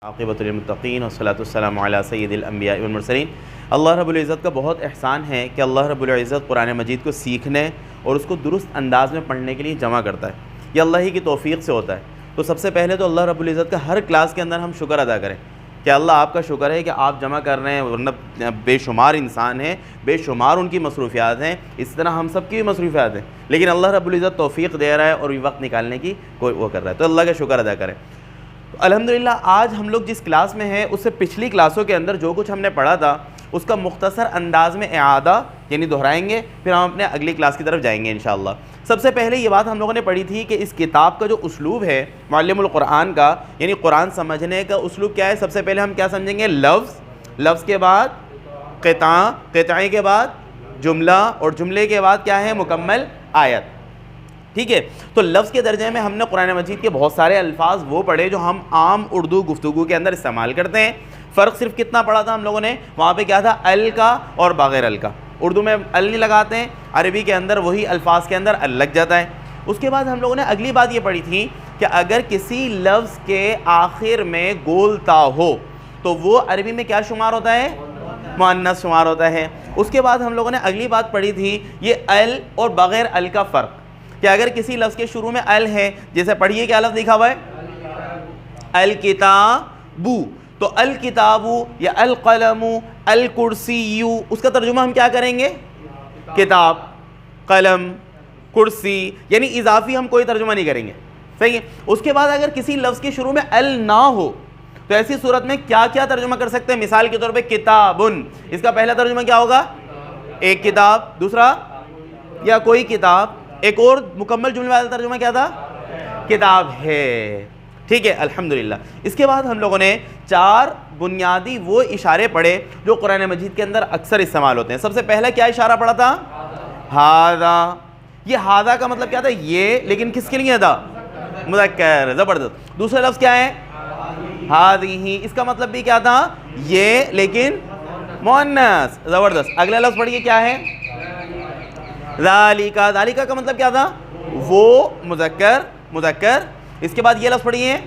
عاقبۃ للمتقین والصلاۃ والسلام علی سید الانبیاء والمرسلین۔ اللہ رب العزت کا بہت احسان ہے کہ اللہ رب العزت قرآن مجید کو سیکھنے اور اس کو درست انداز میں پڑھنے کے لیے جمع کرتا ہے۔ یہ اللہ ہی کی توفیق سے ہوتا ہے۔ تو سب سے پہلے تو اللہ رب العزت کا ہر کلاس کے اندر ہم شکر ادا کریں کہ اللہ آپ کا شکر ہے کہ آپ جمع کر رہے ہیں، ورنہ بے شمار انسان ہیں، بے شمار ان کی مصروفیات ہیں، اس طرح ہم سب کی بھی مصروفیات ہیں، لیکن اللہ رب العزت توفیق دے رہا ہے اور وقت نکالنے کی کوئی وہ کر رہا ہے، تو اللہ کا شکر ادا کریں۔ الحمدللہ آج ہم لوگ جس کلاس میں ہیں اس سے پچھلی کلاسوں کے اندر جو کچھ ہم نے پڑھا تھا اس کا مختصر انداز میں اعادہ یعنی دہرائیں گے، پھر ہم اپنے اگلی کلاس کی طرف جائیں گے انشاءاللہ۔ سب سے پہلے یہ بات ہم لوگوں نے پڑھی تھی کہ اس کتاب کا جو اسلوب ہے معلم القرآن کا، یعنی قرآن سمجھنے کا اسلوب کیا ہے؟ سب سے پہلے ہم کیا سمجھیں گے؟ لفظ کے بعد قطعہ، قطعے کے بعد جملہ، اور جملے کے بعد کیا ہے؟ مکمل آیت۔ ٹھیک ہے، تو لفظ کے درجے میں ہم نے قرآن مجید کے بہت سارے الفاظ وہ پڑھے جو ہم عام اردو گفتگو کے اندر استعمال کرتے ہیں۔ فرق صرف کتنا پڑھا تھا ہم لوگوں نے؟ وہاں پہ کیا تھا؟ ال کا اور بغیر ال کا۔ اردو میں ال نہیں لگاتے ہیں، عربی کے اندر وہی الفاظ کے اندر ال لگ جاتا ہے۔ اس کے بعد ہم لوگوں نے اگلی بات یہ پڑھی تھی کہ اگر کسی لفظ کے آخر میں گول تا ہو تو وہ عربی میں کیا شمار ہوتا ہے؟ مؤنث شمار ہوتا ہے۔ اس کے بعد ہم لوگوں نے اگلی بات پڑھی تھی یہ ال اور بغیر ال کا فرق، کہ اگر کسی لفظ کے شروع میں ال ہے، جیسے پڑھیے کیا لفظ لکھا ہوا ہے؟ الکتابو، تو الکتابو یا القلم، الکرسی، اس کا ترجمہ ہم کیا کریں گے؟ کتاب، قلم، کرسی، یعنی اضافی ہم کوئی ترجمہ نہیں کریں گے، صحیح ہے۔ اس کے بعد اگر کسی لفظ کے شروع میں ال نہ ہو تو ایسی صورت میں کیا کیا ترجمہ کر سکتے ہیں؟ مثال کے طور پہ کتابن، اس کا پہلا ترجمہ کیا ہوگا؟ ایک کتاب، دوسرا یا کوئی کتاب، ایک اور مکمل جملے والا ترجمہ کیا تھا؟ کتاب ہے۔ ٹھیک ہے، الحمدللہ۔ اس کے بعد ہم لوگوں نے 4 بنیادی وہ اشارے پڑھے جو قرآن مجید کے اندر اکثر استعمال ہوتے ہیں۔ سب سے پہلا کیا اشارہ پڑھا تھا؟ ھذا۔ یہ ھذا کا مطلب کیا تھا؟ یہ، لیکن کس کے لیے تھا؟ مذکر، زبردست۔ دوسرا لفظ کیا ہے؟ ھذہ، اس کا مطلب بھی کیا تھا؟ یہ، لیکن مؤنث، زبردست۔ اگلا لفظ پڑھیے کیا ہے؟ ذالکا، ذالکا کا مطلب کیا تھا؟ وہ، مذکر۔ اس کے بعد یہ لفظ پڑھیے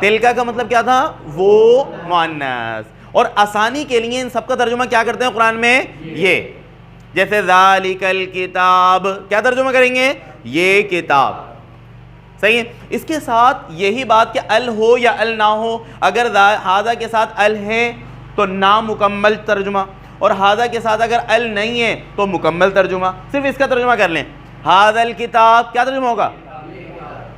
تلکا کا مطلب کیا تھا؟ وہ، مؤنث۔ اور آسانی کے لیے ان سب کا ترجمہ کیا کرتے ہیں قرآن میں؟ یہ، جیسے ذالک الکتاب، کیا ترجمہ کریں گے؟ یہ کتاب، صحیح ہے۔ اس کے ساتھ یہی بات کہ ال ہو یا ال نہ ہو، اگر ھذا کے ساتھ ال ہے تو نامکمل ترجمہ، اور ھذا کے ساتھ اگر ال نہیں ہے تو مکمل ترجمہ۔ صرف اس کا ترجمہ کر لیں، ھذا الکتاب، کیا ترجمہ ہوگا؟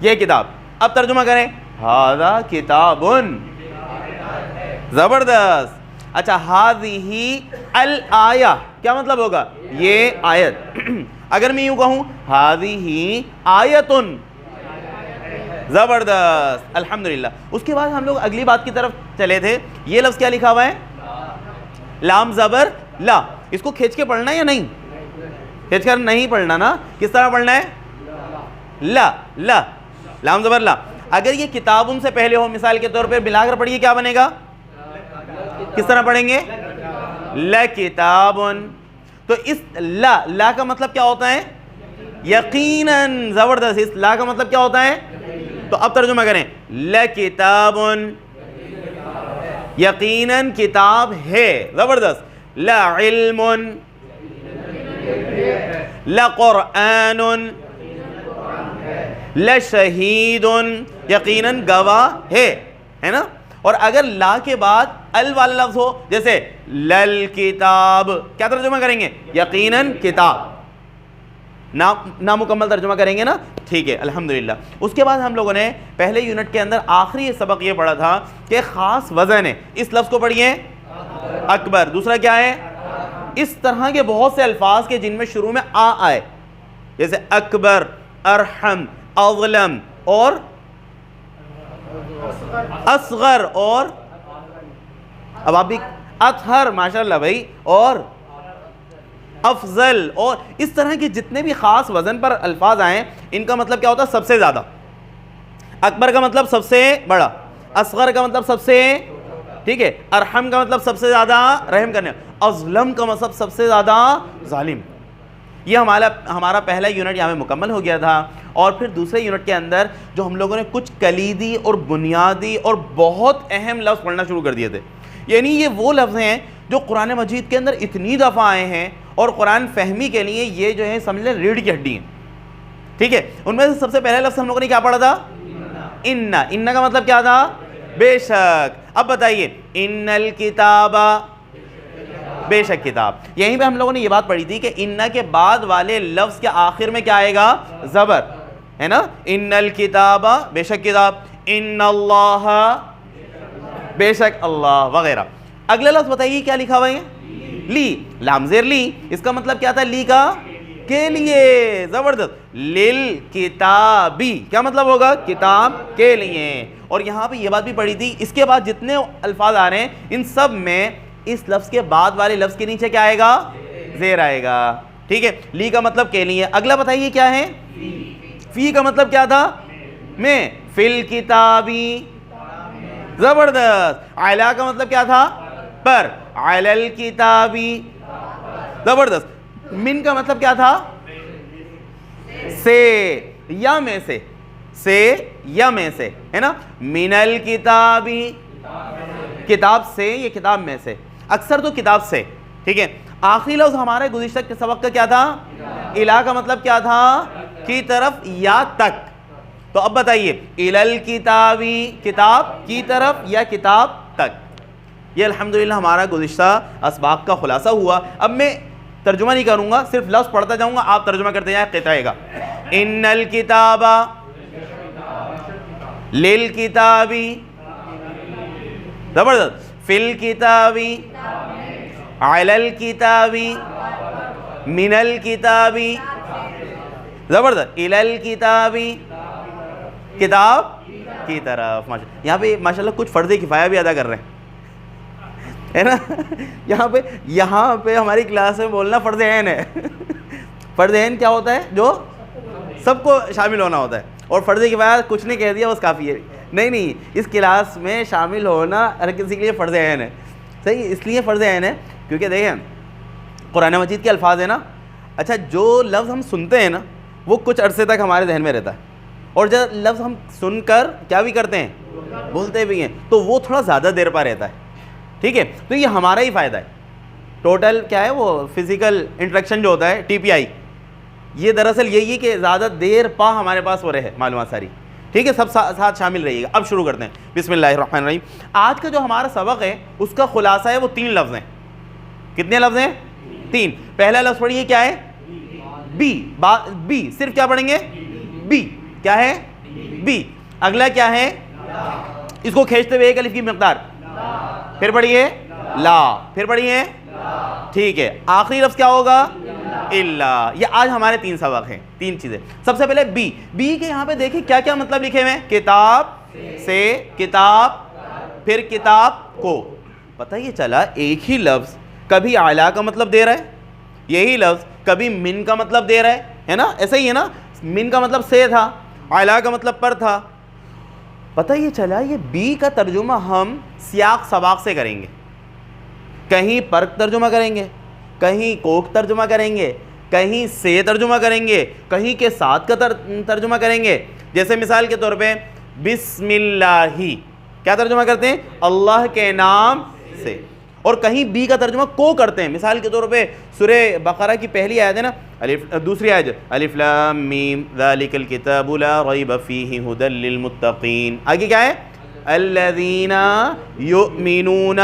یہ کتاب۔ اب ترجمہ کریں، ھذا کتابن، زبردست۔ اچھا، ھذہ الآیہ، کیا مطلب ہوگا؟ یہ آیت۔ اگر میں یوں کہوں ھذہ آیتن، زبردست، الحمدللہ۔ اس کے بعد ہم لوگ اگلی بات کی طرف چلے تھے۔ یہ لفظ کیا لکھا ہوا ہے؟ لام زبر لا۔ اس کو کھینچ کے پڑھنا ہے یا نہیں؟ کھینچ کر نہیں پڑھنا نا، کس طرح پڑھنا ہے؟ لا، لام زبر لا۔ اگر یہ کتابن سے پہلے ہو، مثال کے طور پہ ملا کر پڑھیے، کیا بنے گا؟ کس طرح پڑھیں گے؟ لکتابن۔ تو اس لا کا مطلب کیا ہوتا ہے؟ یقیناً، زبردست۔ اس لا کا مطلب کیا ہوتا ہے؟ تو اب ترجمہ کریں، لکتابن، یقیناً کتاب ہے، زبردست۔ لعلم، لقرآن، لشہید، یقیناً گواہ ہے نا۔ اور اگر لا کے بعد ال والا لفظ ہو، جیسے للکتاب، کیا ترجمہ کریں گے؟ یقیناً کتاب، نامکمل ترجمہ کریں گے نا۔ ٹھیک ہے، الحمدللہ۔ اس کے بعد ہم لوگوں نے پہلے یونٹ کے اندر آخری سبق یہ پڑھا تھا کہ خاص وزن ہے، اس لفظ کو پڑھیے اکبر، دوسرا کیا ہے؟ اس طرح کے بہت سے الفاظ کے جن میں شروع میں آ آئے، جیسے اکبر، ارحم، اظلم، اور اصغر، اور اب آپ بھی اطہر، ماشاءاللہ بھائی، اور افضل، اور اس طرح کے جتنے بھی خاص وزن پر الفاظ آئیں ان کا مطلب کیا ہوتا ہے؟ سب سے زیادہ۔ اکبر کا مطلب سب سے بڑا، اصغر کا مطلب سب سے، ٹھیک ہے، ارحم کا مطلب سب سے زیادہ رحم کرنے، اظلم کا مطلب سب سے زیادہ ظالم۔ یہ ہمارا پہلا یونٹ یہاں پہ مکمل ہو گیا تھا. اور پھر دوسرے یونٹ کے اندر جو ہم لوگوں نے کچھ کلیدی اور بنیادی اور بہت اہم لفظ پڑھنا شروع کر دیے تھے. یعنی یہ وہ لفظ ہیں جو قرآن مجید کے اندر اتنی دفعہ آئے ہیں اور قرآن فہمی کے لیے یہ جو ہے سمجھ لیں ریڑھ کی ہڈی ہیں. ٹھیک ہے, ان میں سے سب سے پہلا لفظ ہم لوگوں نے کیا پڑھا تھا؟ ان کا مطلب کیا تھا؟ بے شک. اب بتائیے, ان الکتاب, بے شک کتاب. یہیں پہ ہم لوگوں نے یہ بات پڑھی تھی کہ ان کے بعد والے لفظ کے آخر میں کیا آئے گا؟ زبر, ہے نا. ان الکتاب, بے شک کتاب. ان اللہ, بے شک اللہ, وغیرہ. اگلا لفظ بتائیے کیا لکھا ہوا ہے؟ لی, لام زیر لی. اس کا مطلب کیا تھا لی کا؟ کے لیے. زبردست. للکتابی, کیا مطلب ہوگا؟ کتاب کے لیے. اور یہاں پہ یہ بات بھی پڑھی تھی, اس کے بعد جتنے الفاظ آ رہے ہیں ان سب میں اس لفظ کے بعد والے لفظ کے نیچے کیا آئے گا؟ زیر آئے گا. ٹھیک ہے, لی کا مطلب کے لیے. اگلا بتائیے کیا ہے؟ فی کا مطلب کیا تھا؟ میں. فی الکتابی, زبردست. علی کا مطلب کیا تھا؟ پر. علی الکتابی, زبردست. من کا مطلب کیا تھا؟ سے یا میں سے, سے یا میں سے, ہے نا. من الکتابی, کتاب سے, یہ کتاب میں سے, اکثر تو کتاب سے. ٹھیک ہے. آخری لفظ ہمارے گزشتہ کے سبق کا کیا تھا؟ الا کا مطلب کیا تھا؟ کی طرف یا تک. تو اب بتائیے, الی الکتابی, کتاب کی طرف یا کتاب تک. یہ الحمدللہ ہمارا گزشتہ اسباق کا خلاصہ ہوا. اب میں ترجمہ نہیں کروں گا, صرف لفظ پڑھتا جاؤں گا, آپ ترجمہ کرتے جائیں قطعے گا. ان الکتاب, للکتابی, زبردست. فی الکتابی, علی الکتابی, من الکتابی, زبردست. الی الکتابی, کتاب کی طرف. یہاں پہ ماشاءاللہ کچھ فرض کفایہ بھی ادا کر رہے ہیں, ہے نا. یہاں پہ ہماری کلاس میں بولنا فرض عین ہے. فرض عین کیا ہوتا ہے؟ جو سب کو شامل ہونا ہوتا ہے. اور فرض کفایہ کچھ نہیں کہہ دیا بس کافی ہے. نہیں, اس کلاس میں شامل ہونا ہر کسی کے لیے فرض عین ہے. صحیح, اس لیے فرض عین ہے کیونکہ دیکھیں قرآن مجید کے الفاظ ہیں نا, اچھا جو لفظ ہم سنتے ہیں نا وہ کچھ عرصے تک ہمارے ذہن میں رہتا ہے, اور جب لفظ ہم سن کر کیا بھی کرتے ہیں, بولتے بھی ہیں, تو وہ تھوڑا زیادہ دیر پا رہتا ہے. ٹھیک ہے, تو یہ ہمارا ہی فائدہ ہے. ٹوٹل کیا ہے وہ فزیکل انٹریکشن جو ہوتا ہے TPI, یہ دراصل یہی ہے کہ زیادہ دیر پا ہمارے پاس وہ رہے معلومات ساری. ٹھیک ہے, سب ساتھ شامل رہیے گا. اب شروع کرتے ہیں. بسم اللہ الرحمن الرحیم. آج کا جو ہمارا سبق ہے اس کا خلاصہ ہے وہ 3 لفظ ہیں. کتنے لفظ ہیں؟ 3. پہلا لفظ پڑھیے کیا ہے؟ بی. بی صرف کیا پڑھیں گے؟ بی. کیا ہے؟ بی. اگلا کیا ہے؟ اس کو کھینچتے ہوئے ایک الف کی مقدار. پھر پڑھیے لا. پھر پڑھیے. ٹھیک ہے, آخری لفظ کیا ہوگا؟ الا. یہ آج ہمارے 3 سبق ہیں, 3 چیزیں. سب سے پہلے بی. بی کے یہاں پہ دیکھیں کیا کیا مطلب لکھے ہوئے ہیں. کتاب سے, کتاب, پھر کتاب کو. پتہ یہ چلا ایک ہی لفظ کبھی اعلیٰ کا مطلب دے رہا ہے, یہی لفظ کبھی من کا مطلب دے رہا ہے نا. ایسا ہی ہے نا, من کا مطلب سے تھا, اعلیٰ کا مطلب پر تھا. پتہ یہ چلا یہ بی کا ترجمہ ہم سیاق سباق سے کریں گے. کہیں پر ترجمہ کریں گے, کہیں کوک ترجمہ کریں گے, کہیں سے ترجمہ کریں گے, کہیں کے ساتھ کا ترجمہ کریں گے. جیسے مثال کے طور پہ بسم اللہ, کیا ترجمہ کرتے ہیں؟ اللہ کے نام سے. اور کہیں بی کا ترجمہ کو کرتے ہیں. مثال کے طور پہ سورہ بقرہ کی پہلی آیت ہے نا, دوسری آیت الف لام میم ذالک الکتاب لا ریب فیہ ھدی للمتقین. آگے کیا ہے؟ الذین یؤمنون,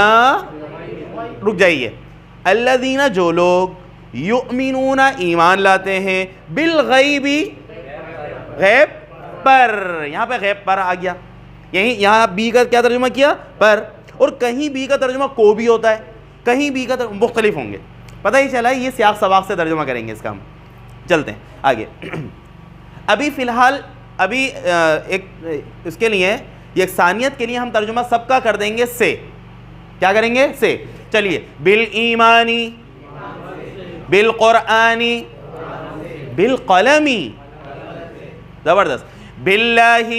رک جائیے, الذین جو لوگ, یؤمنون ایمان لاتے ہیں, بالغیب غیب پر. یہاں پہ غیب پر آ گیا. یہاں بی کا کیا ترجمہ کیا؟ پر. اور کہیں بی کا ترجمہ کو بھی ہوتا ہے, کہیں بی کا مختلف ہوں گے. پتہ ہی چلا یہ سیاق سباق سے ترجمہ کریں گے اس کا. ہم چلتے ہیں آگے. ابھی فی الحال ایک اس کے لیے یکسانیت کے لیے ہم ترجمہ سب کا کر دیں گے سے. کیا کریں گے؟ سے. چلیے, بالایمانی, بالقرآنی, بالقلمی, زبردست, باللہ,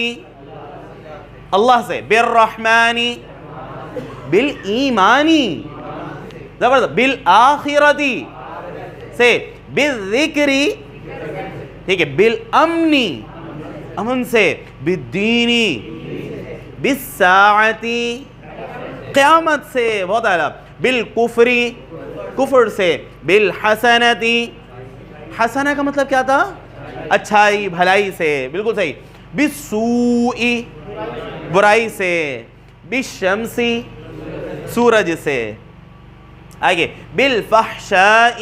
اللہ سے, بالرحمانی, بالایمانی, زبردست, بالآخرتی سے, بالذکری، ٹھیک ہے، بالامنی، امن سے، بالدینی، بالساعتی، قیامت سے، بہت اعلیٰ، بالکفری، کفر سے، بالحسنتی، حسنہ کا مطلب کیا تھا؟ اچھائی، بھلائی سے، بالکل صحیح، بالسوء، برائی سے، بالشمسی، سورج سے، آگے، بالفحشاء،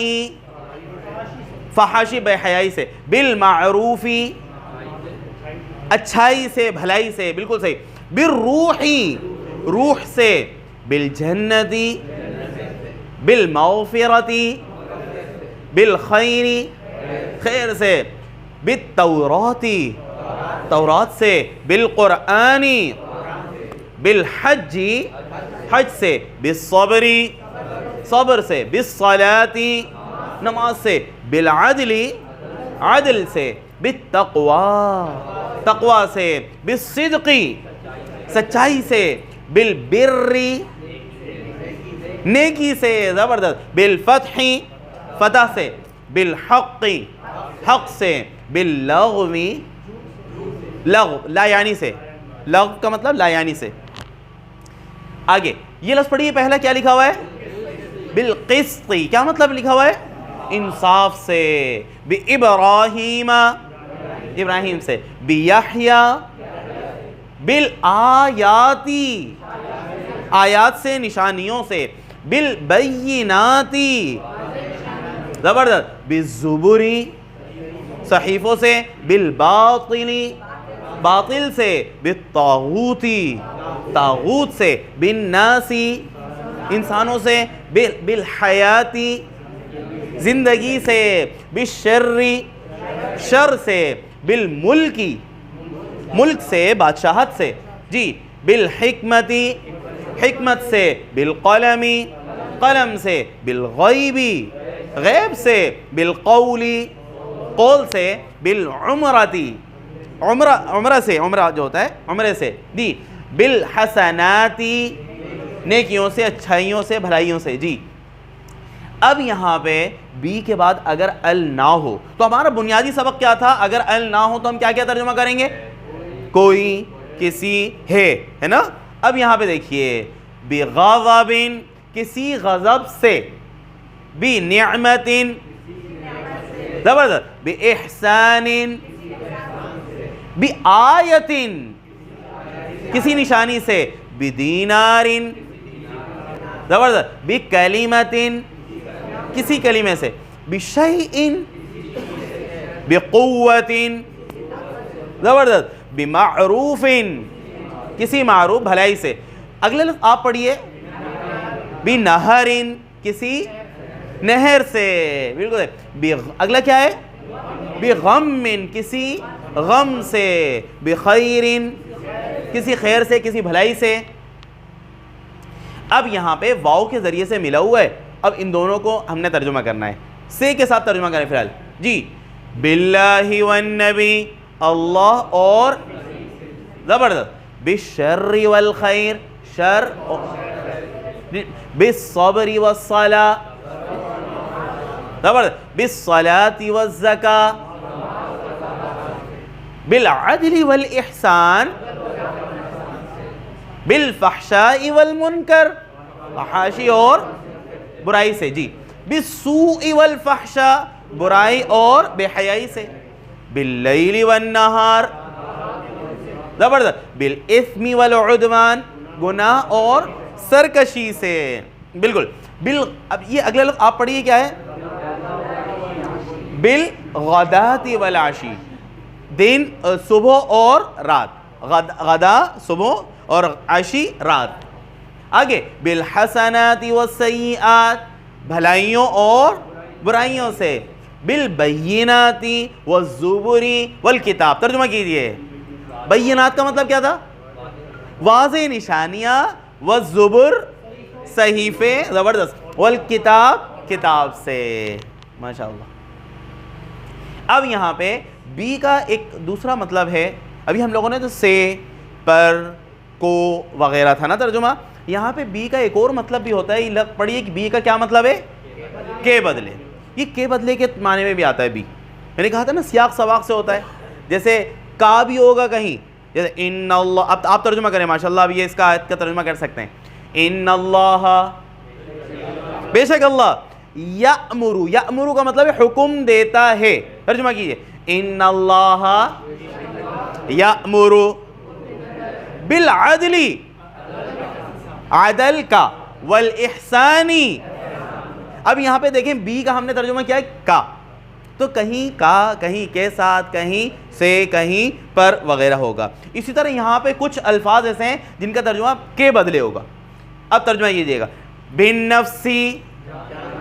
فحاشی بے حیائی سے، بالمعروفی، اچھائی سے، بھلائی سے، بالکل صحیح، بالروحی، روح سے، بالجنتی، بالمغفرتی، بالخیری، خیر سے، بالتوراتی، تورات سے، بالقرآنی، بالحجی، حج سے، بالصبری، صبر سے، بالصلاتی، نماز سے، بالعدلی، عدل سے، بالتقوی، تقوی سے، بالصدقی، سچائی سے، بالبری، نیکی سے، زبردست، بالفتحی، فتح سے، بالحقی، حق سے، باللغوی، لغو، لا یعنی سے، لغو کا مطلب لا یعنی سے. آگے یہ لفظ پڑھیے، پہلا کیا لکھا ہوا ہے؟ بالقسط، کیا مطلب لکھا ہوا ہے؟ انصاف سے. بإبراہیم، ابراہیم سے. بیحییٰ، بالآیاتی، آیات سے، نشانیوں سے. بالبیناتی، زبردست. بالزبری، صحیفوں سے. بالباطلی، باطل سے. بالطاغوتی، طاغوت سے. بالناسی، انسانوں سے. بالحیاتی، زندگی سے. بالشری، شر سے. بالملکی، ملک سے، بادشاہت سے. جی. بالحکمتی، حکمت سے. بالقلمی، قلم سے. بالغیبی، غیب سے. بالقولی، قول سے. بالعمرتی، عمرہ سے، عمرہ جو ہوتا ہے عمرے سے. جی. بالحسناتی، نیکیوں سے، اچھائیوں سے، بھلائیوں سے. جی. اب یہاں پہ بی کے بعد اگر ال نہ ہو تو ہمارا بنیادی سبق کیا تھا؟ اگر ال نہ ہو تو ہم کیا کیا ترجمہ کریں گے؟ کوئی، کسی، ہے نا. اب یہاں پہ دیکھیے، بغضب، کسی غضب سے. بنعمت، زبردست. باحسان، بآیت، کسی نشانی سے. بدینار، زبردست. بکلمت، کسی کلمے سے. بشیء، بقوت، زبردست. بمعروف، کسی معروف بھلائی سے. اگلے لفظ آپ پڑھیے. بنہر، کسی نہر سے، بالکل. اگلا کیا ہے؟ بغم، کسی غم سے. بخیر، کسی خیر سے، کسی بھلائی سے. اب یہاں پہ واو کے ذریعے سے ملا ہوا ہے. اب ان دونوں کو ہم نے ترجمہ کرنا ہے. سے کے ساتھ ترجمہ کریں فی الحال. جی. باللہ والنبی، اللہ اور، زبردست. بالشر والخیر، شر. بالصبر والصلاة، زبردست. بالصلاة والزکاة، بالعدل والاحسان، بالفحشاء والمنکر، فحاشی اور برائی سے. جی. بالسوء والفحشاء، برائی اور بے حیائی سے. باللیل والنہار، زبردست. بالاثم والعدوان، گناہ اور سرکشی سے. بالکل. اب یہ اگلا لفظ آپ پڑھیے، کیا ہے؟ بالغداۃ والعشی، دن، صبح اور رات. غدا صبح اور عشی رات. آگے. بالحسنات والسیئات، بھلائیوں اور برائیوں سے. بالبینات والزبر والکتاب. ترجمہ کیجئے. بینات کا مطلب کیا تھا؟ واضح نشانیاں. والزبر، صحیفے، زبردست. والکتاب، کتاب سے. ماشاءاللہ. اب یہاں پہ بی کا ایک دوسرا مطلب ہے. ابھی ہم لوگوں نے تو سے، پر، کو وغیرہ تھا نا ترجمہ. یہاں پہ بی کا ایک اور مطلب بھی ہوتا ہے. پڑھیے کہ بی کا کیا مطلب ہے؟ کے بدلے. یہ کے بدلے کے معنی میں بھی آتا ہے بھی. میں نے کہا تھا نا سیاق سواق سے ہوتا ہے. جیسے کا بھی ہوگا کہیں, جیسے ان اللہ, اب آپ ترجمہ کریں ماشاءاللہ, اب یہ اس کا آیت کا ترجمہ کر سکتے ہیں. ان اللہ, بے شک اللہ, یأمرو, یأمرو کا مطلب ہے حکم دیتا ہے. ترجمہ کیجئے, ان اللہ یأمرو بالعدل, عدل کا, والاحسانی. اب یہاں پہ دیکھیں بی کا ہم نے ترجمہ کیا ہے کا, تو کہیں کا, کہیں کے ساتھ, کہیں سے, کہیں پر وغیرہ ہوگا. اسی طرح یہاں پہ کچھ الفاظ ایسے ہیں جن کا ترجمہ کے بدلے ہوگا. اب ترجمہ کیجیے گا, بالنفسی,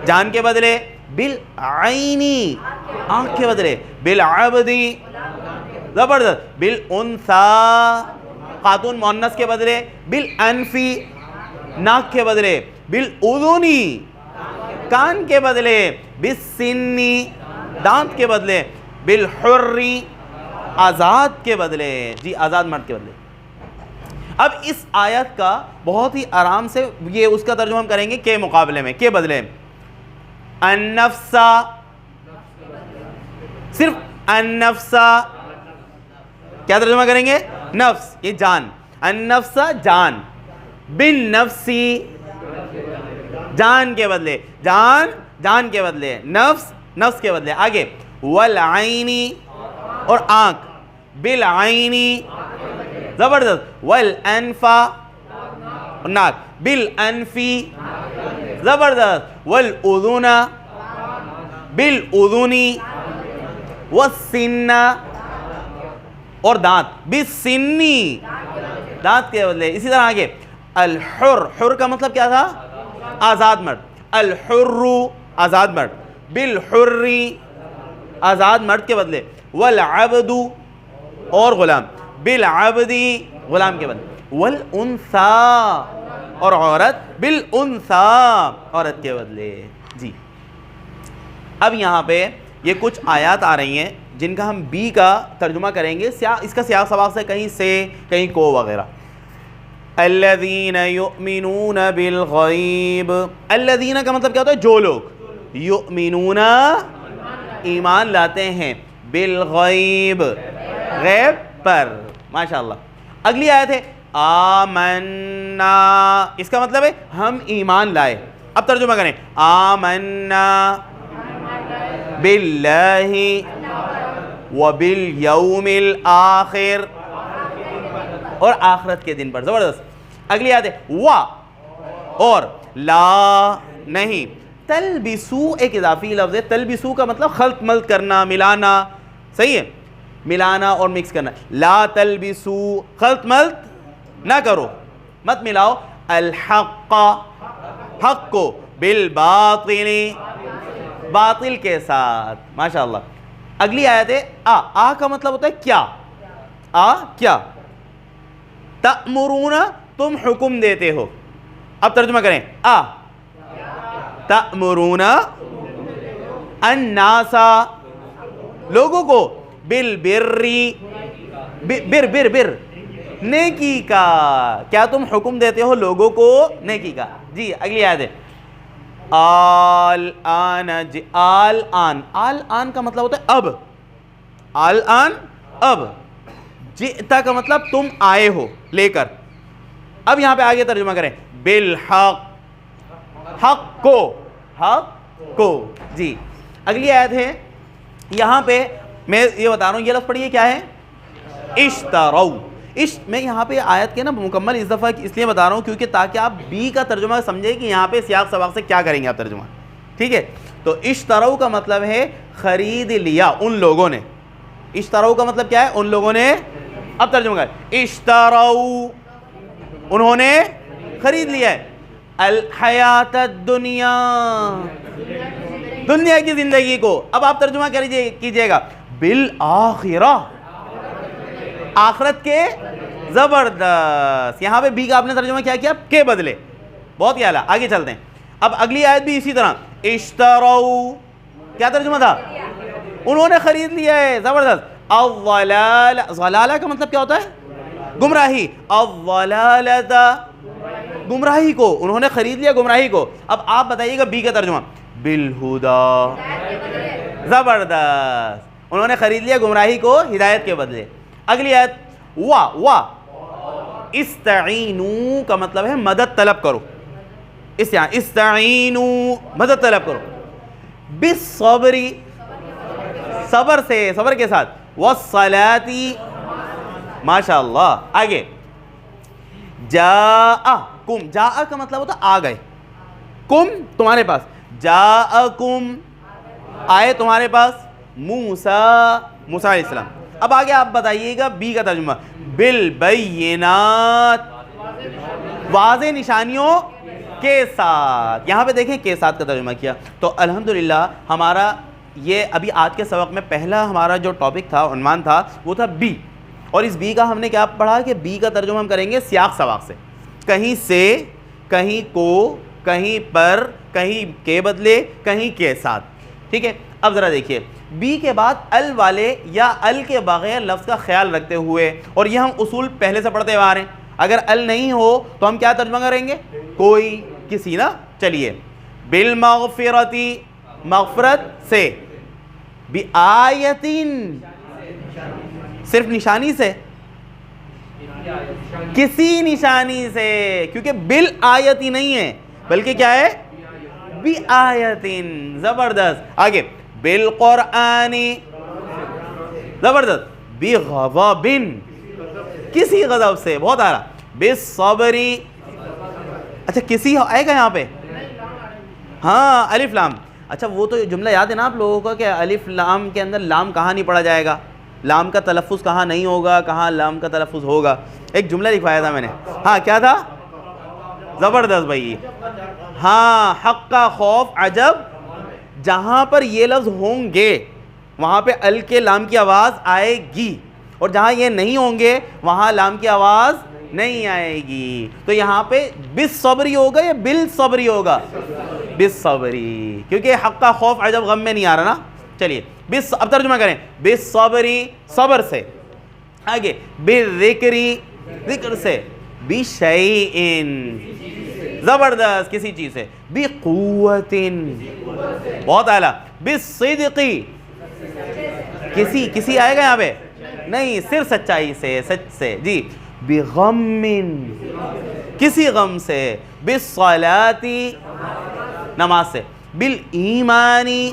جان کے بدلے, بالعینی, آنکھ کے بدلے, بالعبدی, زبردست, بالانثی, خاتون مؤنث کے بدلے, بالانفی, ناک کے بدلے, بالاذنی, کان کے بدلے, بالسنی, دانت کے بدلے, بالحری, آزاد کے بدلے, جی آزاد مرد کے بدلے. اب اس آیت کا بہت ہی آرام سے یہ اس کا ترجمہ ہم کریں گے کے مقابلے میں, کے بدلے. النفسا, صرف النفسا, کیا ترجمہ کریں گے؟ نفس, یہ جان, النفسا جان, بالنفسی, جان کے بدلے, جان, جان کے بدلے, نفس, نفس کے بدلے. آگے, والعینی, اور آنکھ, بالعینی, زبردست, والانفا, ناک, بالانفی, زبردست, والاذن, بالاذنی, والسن, اور دانت, بالسنی, دانت کے بدلے. اسی طرح آگے, الحر, حر کا مطلب کیا تھا؟ آزاد مرد, الحر, آزاد مرد, بالحری, آزاد مرد کے بدلے, والعبد, اور غلام, بالعبدی, غلام کے بدلے, والانثی, اور عورت, بالانثی, عورت کے بدلے. جی اب یہاں پہ یہ کچھ آیات آ رہی ہیں جن کا ہم بی کا ترجمہ کریں گے, اس کا سیاق سباق سے کہیں سے, کہیں کو وغیرہ. الذین یؤمنون بالغیب, الذین کا مطلب کیا ہوتا ہے؟ جو لوگ, یؤمنون, ایمان لاتے ہیں, بالغیب, غیب پر. ماشاءاللہ. اگلی آیت ہے آمنا, اس کا مطلب ہے ہم ایمان لائے. اب ترجمہ کریں, آمنا باللہ وبالیوم الآخر, اور آخرت کے دن پر. زبردست. اگلی آیت ہے وا, اور, لا, نہیں, تلبسو ایک اضافی لفظ ہے. تلبسو کا مطلب خلط ملط کرنا, ملانا, صحیح ہے, ملانا اور مکس کرنا. لا تلبسو, خلط ملط نہ کرو, مت ملاؤ, الحق, حق کو, بالباطل, باطل کے ساتھ. ماشاءاللہ. اگلی آیت ہے آ کا مطلب ہوتا ہے کیا, کیا, تأمرون, تم حکم دیتے ہو. اب ترجمہ کریں, تأمرون الناس, لوگوں کو, بالبر, بر, نیکی کا, کیا تم حکم دیتے ہو لوگوں کو نیکی کا. جی اگلی آیت ہے آل آن کا مطلب ہوتا ہے اب, آن, اب. جئتا کا مطلب تم آئے ہو, لے کر. اب یہاں پہ آگے ترجمہ کریں, بالحق, حق کو, جی. اگلی آیت ہے, یہاں پہ میں یہ بتا رہا ہوں, یہ لفظ پڑھیے کیا ہے, اشترو. میں یہاں پہ آیت کے نا مکمل اس دفعہ اس لیے بتا رہا ہوں کیونکہ تاکہ آپ بی کا ترجمہ سمجھیں کہ یہاں پہ سیاق سباق سے کیا کریں گے آپ ترجمہ, ٹھیک ہے. تو اشترو کا مطلب ہے خرید لیا ان لوگوں نے. اشترو کا مطلب کیا ہے؟ ان لوگوں نے. اب ترجمہ کریں, اشترو, انہوں نے خرید لیا ہے, الحیات الدنیا, دنیا کی زندگی کو. اب آپ ترجمہ کیجئے گا, بالآخرہ, آخرت کے. زبردست. یہاں پہ بی کا آپ نے ترجمہ کیا کیا؟ کے بدلے. بہت ہی اعلیٰ. آگے چلتے ہیں. اب اگلی آیت بھی اسی طرح, اشترو, کیا ترجمہ تھا؟ انہوں نے خرید لیا ہے. زبردست. الضلال, ضلالہ کا مطلب کیا ہوتا ہے؟ گمراہی. الضلالۃ, گمراہی کو, انہوں نے خرید لیا گمراہی کو. اب آپ بتائیے گا بی کا ترجمہ, بالہدا, زبردست، انہوں نے خرید لیا گمراہی کو ہدایت کے بدلے. اگلی آیت وا استعینوا کا مطلب ہے مدد طلب کرو. استعینوا مدد طلب کرو. بالصبر صبر سے، صبر کے ساتھ. والصلاۃ ماشاء اللہ. آگے جاءکم، جاء کا مطلب ہوتا آ گئے، کم تمہارے پاس، جاءکم آئے تمہارے پاس موسیٰ، موسیٰ علیہ السلام. اب آگے آپ بتائیے گا بی کا ترجمہ. بالبینات واضح نشانیوں کے ساتھ. یہاں پہ دیکھیں کے ساتھ کا ترجمہ کیا. تو الحمدللہ ہمارا یہ ابھی آج کے سبق میں پہلا ہمارا جو ٹاپک تھا، عنوان تھا، وہ تھا بی. اور اس بی کا ہم نے کیا پڑھا کہ بی کا ترجمہ ہم کریں گے سیاق سواق سے، کہیں سے، کہیں کو، کہیں پر، کہیں کے بدلے، کہیں کے ساتھ. ٹھیک ہے. اب ذرا دیکھیے بی کے بعد ال والے یا ال کے بغیر لفظ کا خیال رکھتے ہوئے، اور یہ ہم اصول پہلے سے پڑھتے آ رہے ہیں، اگر ال نہیں ہو تو ہم کیا ترجمہ کریں گے؟ کوئی، کسی نا. چلیے بالمغفرتی مغفرت سے، بآیتین صرف نشانی سے، کسی نشانی سے، کیونکہ بالآیتی نہیں ہے بلکہ کیا ہے؟ بآیتین. زبردست. آگے بالقرآنی، زبردست. بغضب کسی غضب سے، بہت آ رہا. بالصبری، اچھا کسی آئے گا یہاں پہ؟ ہاں الف لام. اچھا وہ تو جملہ یاد ہے نا آپ لوگوں کو کہ الف لام کے اندر لام کہاں نہیں پڑھا جائے گا، لام کا تلفظ کہاں نہیں ہوگا، کہاں لام کا تلفظ ہوگا. ایک جملہ لکھوایا تھا میں نے. ہاں کیا تھا؟ زبردست بھائی. ہاں حق کا خوف عجب، جہاں پر یہ لفظ ہوں گے وہاں پہ ال کے لام کی آواز آئے گی، اور جہاں یہ نہیں ہوں گے وہاں لام کی آواز نہیں آئے گی. تو یہاں پہ بالصبری ہوگا یا بالصبری ہوگا؟ بالصبری، کیونکہ حق کا خوف عجب غم میں نہیں آ رہا نا. چلیے اب ترجمہ کریں. بالصبری صبر سے. آگے بالذکری ذکر سے. بشیئن زبردست کسی چیز سے. بقوت بہت اعلیٰ. بالصدقی کسی آئے گا یہاں پہ؟ نہیں، صرف سچائی سے، سچ سے. جی بغم کسی غم سے. بالصلاۃ نماز سے. بالایمانی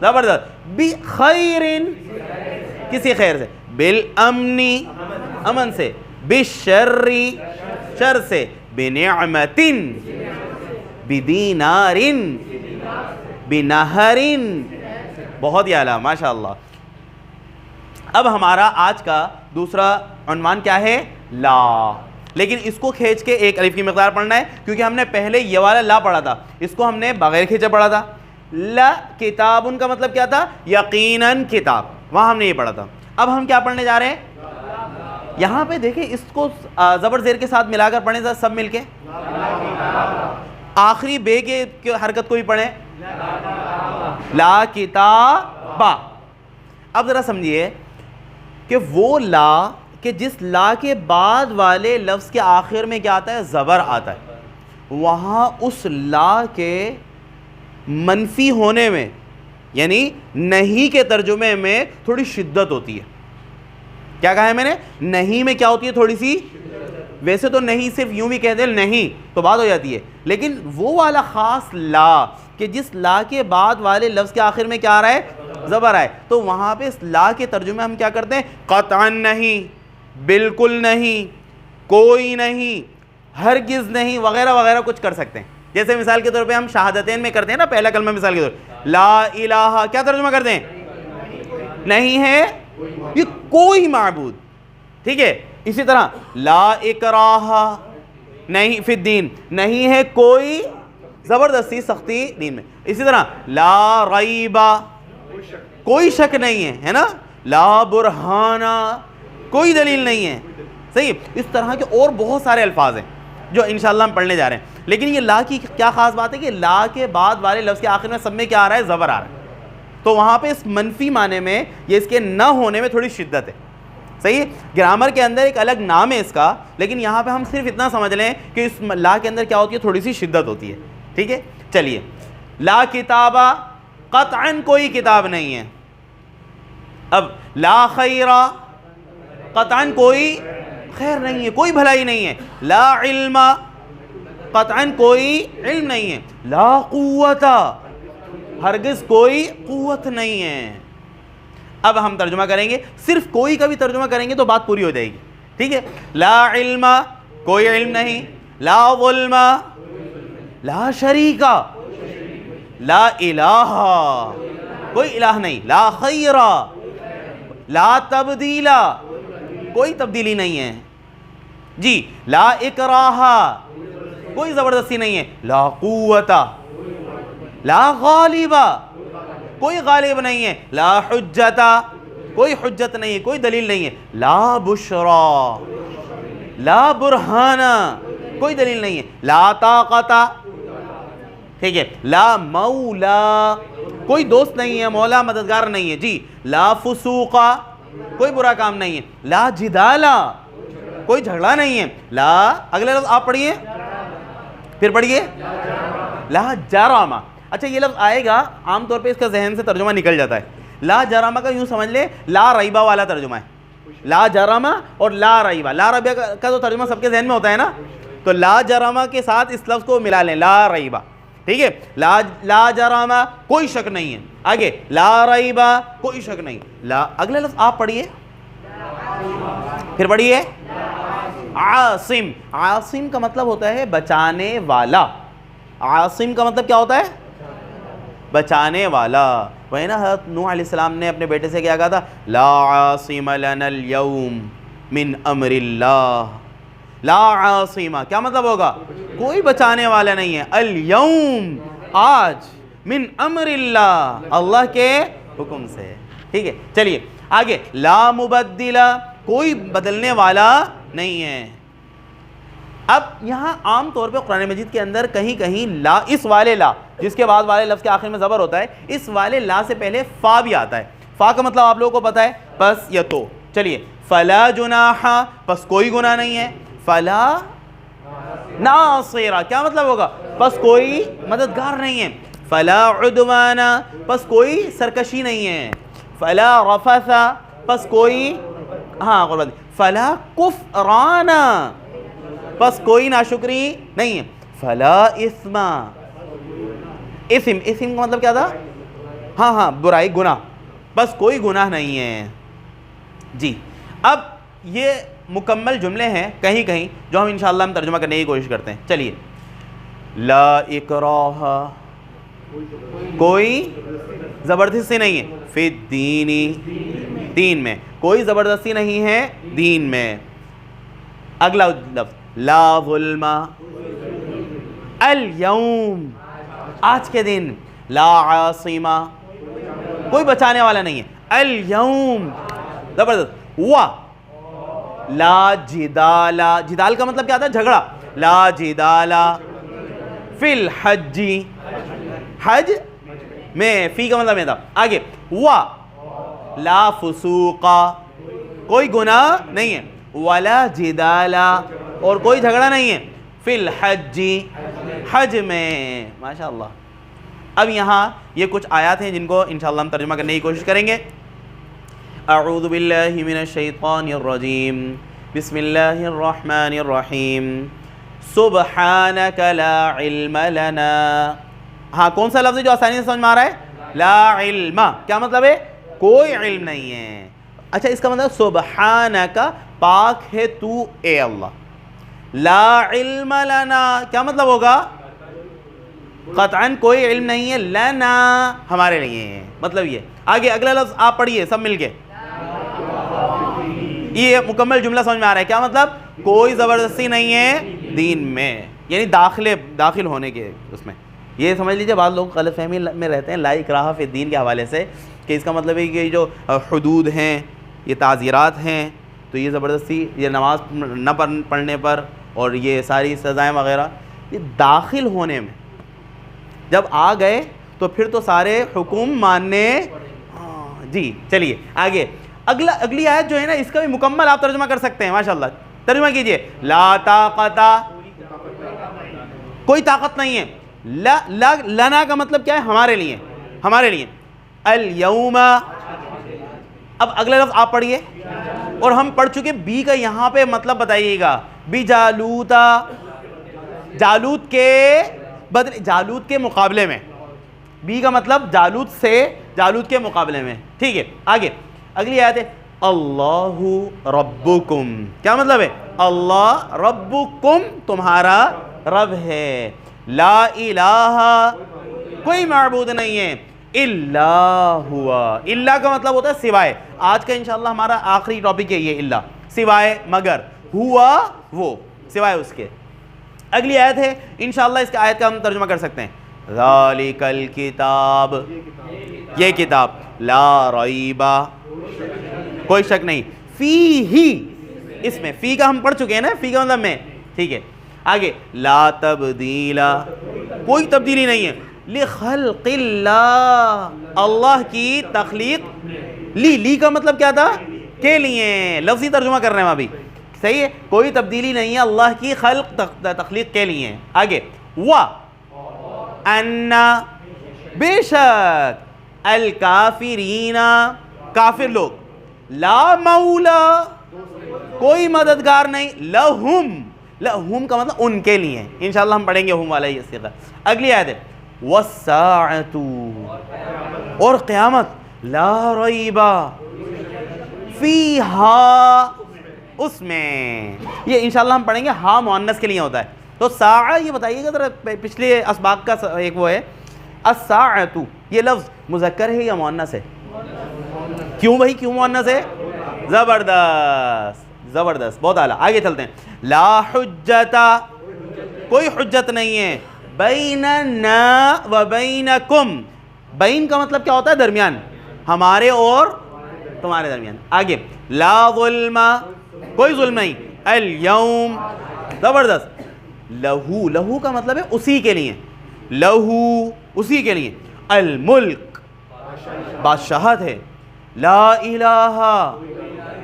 زبردست. بخیر کسی خیر سے. بالامن امن سے. بالشر شر سے. بنعمت بدینار بنہر بہت ہی اعلیٰ ماشاء اللہ. اب ہمارا آج کا دوسرا عنوان کیا ہے؟ لا. لیکن اس کو کھینچ کے ایک الف کی مقدار پڑھنا ہے، کیونکہ ہم نے پہلے یہ والا لا پڑھا تھا، اس کو ہم نے بغیر کھینچے پڑھا تھا. لا کتاب کا مطلب کیا تھا؟ یقیناً کتاب، وہاں ہم نے یہ پڑھا تھا. اب ہم کیا پڑھنے جا رہے ہیں؟ یہاں پہ دیکھیں اس کو زبر زیر کے ساتھ ملا کر پڑھیں سب مل کے. آخری بے کے حرکت کو بھی پڑھیں. لا کتابا. اب ذرا سمجھیے کہ وہ لا کہ جس لا کے بعد والے لفظ کے آخر میں کیا آتا ہے؟ زبر آتا ہے. وہاں اس لا کے منفی ہونے میں، یعنی نہیں کے ترجمے میں تھوڑی شدت ہوتی ہے. کیا کہا ہے میں نے؟ نہیں میں کیا ہوتی ہے؟ تھوڑی سی. ویسے تو نہیں صرف یوں بھی کہہ دیں نہیں تو بات ہو جاتی ہے، لیکن وہ والا خاص لا کہ جس لا کے بعد والے لفظ کے آخر میں کیا آ رہا ہے؟ زبر آئے. تو وہاں پہ اس لا کے ترجمے ہم کیا کرتے ہیں؟ قطعاً نہیں، بالکل نہیں، کوئی نہیں، ہرگز نہیں، وغیرہ وغیرہ کچھ کر سکتے ہیں. جیسے مثال کے طور پہ ہم شہادتین میں کرتے ہیں نا، پہلا کلمہ مثال کے طور پہ لا الہ، کیا ترجمہ کرتے ہیں؟ نہیں ہے یہ کوئی معبود. ٹھیک ہے. اسی طرح لا اکراہ نہیں فی الدین، نہیں ہے کوئی زبردستی سختی دین میں. اسی طرح لا ریبہ کوئی شک نہیں ہے، ہے نا. لا برہانہ کوئی دلیل نہیں ہے. صحیح. اس طرح کے اور بہت سارے الفاظ ہیں جو انشاءاللہ ہم پڑھنے جا رہے ہیں. لیکن یہ لا کی کیا خاص بات ہے کہ لا کے بعد والے لفظ کے آخر میں سب میں کیا آ رہا ہے؟ زبر آ رہا ہے. تو وہاں پہ اس منفی معنی میں یہ اس کے نہ ہونے میں تھوڑی شدت ہے. صحیح. گرامر کے اندر ایک الگ نام ہے اس کا، لیکن یہاں پہ ہم صرف اتنا سمجھ لیں کہ اس لا کے اندر کیا ہوتی ہے؟ تھوڑی سی شدت ہوتی ہے. ٹھیک ہے. چلیے لا کتابہ قطعاً کوئی کتاب نہیں ہے. اب لا خیر قطعاً کوئی خیر نہیں ہے, کوئی بھلائی نہیں ہے. لا علم قطعاً کوئی علم نہیں ہے. لا قوت ہرگز کوئی قوت نہیں ہے. اب ہم ترجمہ کریں گے, صرف کوئی کا بھی ترجمہ کریں گے تو بات پوری ہو جائے گی, ٹھیک ہے. لا علم کوئی علم نہیں, لا ظلم لا شریک, لا الہ کوئی الہ نہیں, لا خیر لا تبدیل کوئی تبدیلی نہیں ہے جی, لا اکراہ کوئی زبردستی نہیں ہے, لا قوت لا غالب کوئی غالب نہیں ہے, لا حجت کوئی حجت نہیں ہے, کوئی دلیل نہیں ہے, لا بشرا لا برہان کوئی دلیل نہیں ہے, لا طاقت ٹھیک ہے, لا مولا کوئی دوست نہیں ہے, مولا مددگار نہیں ہے جی, لا فسوق کوئی برا کام نہیں ہے, لا جدالا کوئی جھگڑا نہیں ہے, لا اگلے لفظ آپ پڑھیے پھر پڑھیے, لا جرم. اچھا یہ لفظ آئے گا عام طور پہ اس کا ذہن سے ترجمہ نکل جاتا ہے. لا جرم کا یوں سمجھ لے لا ریبہ والا ترجمہ ہے, لا جرم اور لا ریبہ. لا ریبہ کا تو ترجمہ سب کے ذہن میں ہوتا ہے نا, تو لا جرم کے ساتھ اس لفظ کو ملا لیں, لا ریبہ, ٹھیک ہے. لا جرم کوئی شک نہیں ہے, آگے لا ریبہ کوئی شک نہیں, لا اگلے لفظ آپ پڑھیے پھر پڑھیے, عاصم. عاصم کا مطلب ہوتا ہے بچانے والا. عاصم کا مطلب کیا ہوتا ہے؟ بچانے والا. وہی نا حضرت نوح علیہ السلام نے اپنے بیٹے سے کیا کہا تھا, لا عاصم لنا اليوم من امر اللہ. لا عاصم کیا مطلب ہوگا؟ کوئی بچانے والا نہیں ہے, اليوم آج, من امر اللہ اللہ کے حکم سے, ٹھیک ہے. چلیے آگے, لا مبدل کوئی بدلنے والا نہیں ہے. اب یہاں عام طور پہ قرآن مجید کے اندر کہیں کہیں لا, اس والے لا جس کے بعد والے لفظ کے آخر میں زبر ہوتا ہے, اس والے لا سے پہلے فا بھی آتا ہے. فا کا مطلب آپ لوگوں کو پتہ ہے, پس یا تو. چلیے, فلا جناح پس کوئی گناہ نہیں ہے, فلا ناصر کیا مطلب ہوگا؟ پس کوئی مددگار نہیں ہے, فلا عدوان پس کوئی سرکشی نہیں ہے, فلا رفث پس کوئی قربان, فلا کفران پس کوئی ناشکری نہیں ہے, فلا اسم. اسم کا مطلب کیا تھا؟ برائی, گناہ, بس کوئی گناہ نہیں ہے جی. اب یہ مکمل جملے ہیں کہیں کہیں جو ہم انشاءاللہ ہم ترجمہ کرنے کی کوشش کرتے ہیں. چلیے, لا اکراہ کوئی زبردستی نہیں ہے, فی الدین دین میں کوئی زبردستی نہیں ہے دین میں. اگلا لفظ, لا ظلم اليوم آج کے دن, لا عاصم کوئی بچانے والا نہیں ہے, اليوم زبردست. لا جدال, جدال کا مطلب کیا تھا؟ جھگڑا. لا جدال فی الحج, حج میں, فی کا مطلب یہ تھا. آگے, لا فسوق کوئی گناہ نہیں ہے, ولا جدال اور کوئی جھگڑا نہیں ہے, فی الحج حج میں. ماشاءاللہ. اب یہاں یہ کچھ آیات ہیں جن کو انشاءاللہ ہم ترجمہ کرنے کی کوشش کریں گے. اعوذ باللہ من الشیطان الرجیم, بسم اللہ الرحمن الرحیم, سبحانک لا علم لنا. کون سا لفظ ہے جو آسانی سے سمجھ میں آ رہا ہے؟ لا علم. کیا مطلب ہے؟ کوئی علم نہیں ہے. اچھا, اس کا مطلب سبحانک پاک ہے تو اے اللہ, لا علم لنا کیا مطلب ہوگا؟ قطعاً کوئی علم نہیں ہے, لنا ہمارے لیے, مطلب یہ. آگے اگلا لفظ آپ پڑھیے سب مل کے, یہ مکمل جملہ سمجھ میں آ رہا ہے؟ کیا مطلب؟ کوئی زبردستی نہیں ہے دین میں, یعنی داخل ہونے کے اس میں. یہ سمجھ لیجئے بعض لوگ غلط فہمی میں رہتے ہیں لا اکراہ فی الدین کے حوالے سے, کہ اس کا مطلب ہے کہ جو حدود ہیں, یہ تعزیرات ہیں, تو یہ زبردستی, یہ نماز نہ پڑھنے پر اور یہ ساری سزائیں وغیرہ, یہ داخل ہونے میں جب آ گئے تو پھر تو سارے حکم ماننے جی. چلیے آگے, اگلی آیت جو ہے نا, اس کا بھی مکمل آپ ترجمہ کر سکتے ہیں. ماشاءاللہ ترجمہ کیجئے, لا طاقت کوئی طاقت نہیں ہے. لنا کا مطلب کیا ہے؟ ہمارے لیے. ہمارے لیے. الیوم، اب اگلا لفظ آپ پڑھیے اور ہم پڑھ چکے بی کا یہاں پہ مطلب بتائیے گا. بجالوتا، جالوت کے بدلے، جالوت کے مقابلے میں. بی کا مطلب جالوت سے، جالوت کے مقابلے میں. ٹھیک ہے آگے اگلی آیت ہے اللہ ربکم. کیا مطلب ہے؟ اللہ ربکم تمہارا رب ہے. لا الہ کوئی معبود نہیں ہے الا ہوا. الا کا مطلب ہوتا ہے سوائے. آج کا انشاءاللہ ہمارا آخری ٹاپک ہے یہ الا، سوائے، مگر، ہوا وہ، سوائے اس کے. اگلی آیت ہے انشاءاللہ اس کا آیت کا ہم ترجمہ کر سکتے ہیں. ذالک الکتاب، یہ کتاب، لا ریب کوئی شک نہیں، فیہ، اس میں، فی کا ہم پڑھ چکے ہیں نا، فی کا مطلب میں. ٹھیک ہے آگے لا تبدیل کوئی تبدیلی نہیں ہے، لخلق اللہ اللہ کی تخلیق، لی کا مطلب کیا تھا؟ کے لیے. لفظی ترجمہ کر رہے ہیں ابھی، صحیح ہے. کوئی تبدیلی نہیں ہے اللہ کی خلق تخلیق کے لیے. آگے وَأَنَّ بے شک الکافرین کافر لوگ، لا مولا کوئی مددگار نہیں، لہم کا مطلب ان کے لیے. انشاءاللہ ہم پڑھیں گے ہم والا یہ صیغہ. اگلی آیت ہے والساعۃ اور قیامت، لا ریب فیہا اس میں. یہ انشاءاللہ ہم پڑھیں گے ہاں مؤنث کے لیے ہوتا ہے. تو ساعہ یہ بتائیے گا ذرا، پچھلے اسباق کا ایک وہ ہے الساعۃ، یہ لفظ مذکر ہے یا مؤنث ہے؟ کیوں بھائی کیوں مؤنث ہے؟ زبردست زبردست، بہت اعلیٰ. آگے چلتے ہیں. لا حجت کوئی حجت نہیں ہے، بیننا و بینکم، بین کا مطلب کیا ہوتا ہے؟ درمیان، ہمارے اور تمہارے درمیان. آگے لا ظلم کوئی ظلم نہیں، الیوم زبردست. لہو کا مطلب ہے اسی کے لیے، لہو اسی کے لیے. الملک بادشاہت ہے. لا الہ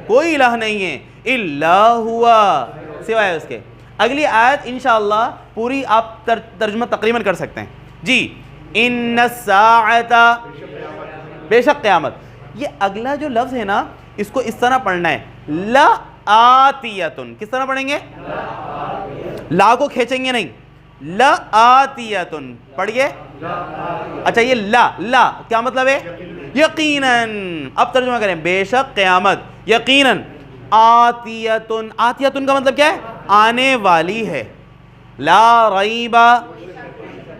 کوئی الہ نہیں ہے الا ہوا سوائے اس کے. اگلی آیت انشاءاللہ پوری آپ ترجمہ تقریباً کر سکتے ہیں جی. ان الساعۃ بے شک قیامت. یہ اگلا جو لفظ ہے نا اس کو اس طرح پڑھنا ہے، لا آتیتن. کس طرح پڑھیں گے؟ لا کو کھینچیں گے نہیں، لا آتیتن پڑھیے. اچھا یہ لا کیا مطلب ہے؟ یقیناً. اب ترجمہ کریں. بے شک قیامت، یقیناً. آتیتن، آتیتن کا مطلب کیا ہے؟ آنے والی ہے. لا ریب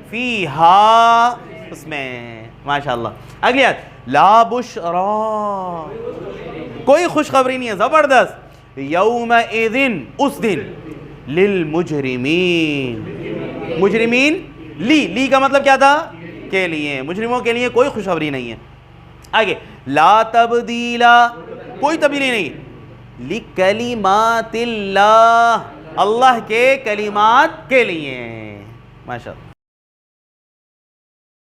فیہا اس میں. ماشاءاللہ. اگلی آیت لا بشرا کوئی خوشخبری نہیں ہے. زبردست. یومئذ اس دن، للمجرمین مجرمین، لی کا مطلب کیا تھا؟ کے لیے، مجرموں کے لیے کوئی خوشخبری نہیں ہے. آگے لا تبدیلا کوئی تبدیلی نہیں، لکلمات اللہ اللہ کے کلمات کے لیے. ماشاءاللہ.